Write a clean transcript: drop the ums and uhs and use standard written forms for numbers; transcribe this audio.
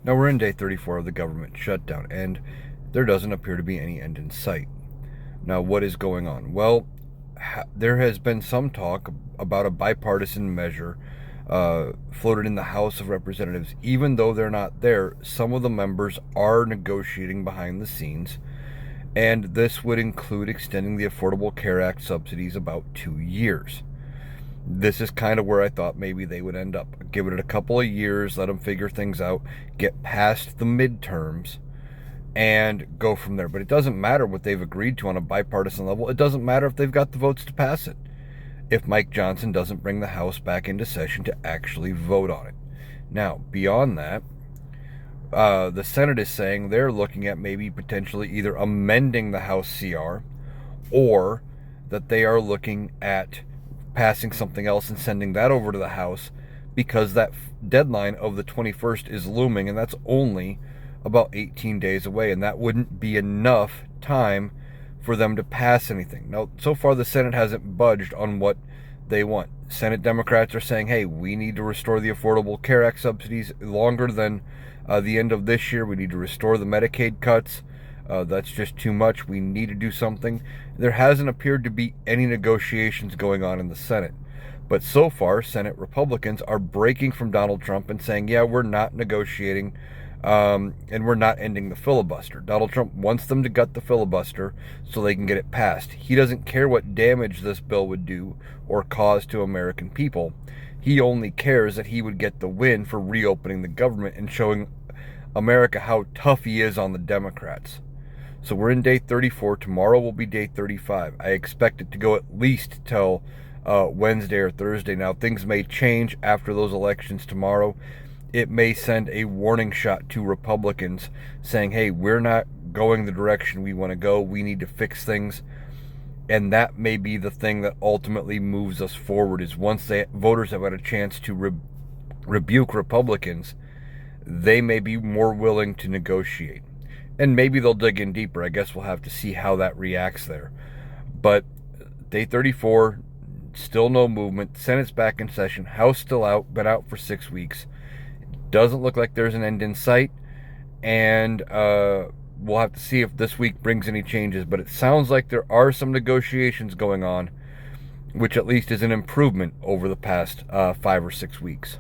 Now we're in day 34 of the government shutdown, and there doesn't appear to be any end in sight. Now, what is going on? Well, there has been some talk about a bipartisan measure floated in the House of Representatives. Even though they're not there, some of the members are negotiating behind the scenes, and this would include extending the Affordable Care Act subsidies about 2 years. This is kind of where I thought maybe they would end up. Give it a couple of years, let them figure things out, get past the midterms, and go from there. But it doesn't matter what they've agreed to on a bipartisan level. It doesn't matter if they've got the votes to pass it, if Mike Johnson doesn't bring the House back into session to actually vote on it. Now, beyond that, the Senate is saying they're looking at maybe potentially either amending the House CR, or that they are looking at passing something else and sending that over to the House, because that deadline of the 21st is looming, and that's only about 18 days away, and that wouldn't be enough time for them to pass anything. Now, so far the Senate hasn't budged on what they want. Senate Democrats are saying, hey, we need to restore the Affordable Care Act subsidies longer than the end of this year. We need to restore the Medicaid cuts. That's just too much. We need to do something. There hasn't appeared to be any negotiations going on in the Senate. But so far, Senate Republicans are breaking from Donald Trump and saying, yeah, we're not negotiating, and we're not ending the filibuster. Donald Trump wants them to gut the filibuster so they can get it passed. He doesn't care what damage this bill would do or cause to American people. He only cares that he would get the win for reopening the government and showing America how tough he is on the Democrats. So we're in day 34. Tomorrow will be day 35. I expect it to go at least till Wednesday or Thursday. Now, things may change after those elections tomorrow. It may send a warning shot to Republicans saying, hey, we're not going the direction we want to go. We need to fix things. And that may be the thing that ultimately moves us forward, is once voters have had a chance to rebuke Republicans, they may be more willing to negotiate. And maybe they'll dig in deeper. I guess we'll have to see how that reacts there. But day 34, still no movement. Senate's back in session. House still out, been out for 6 weeks. Doesn't look like there's an end in sight. And we'll have to see if this week brings any changes. But it sounds like there are some negotiations going on, which at least is an improvement over the past 5 or 6 weeks.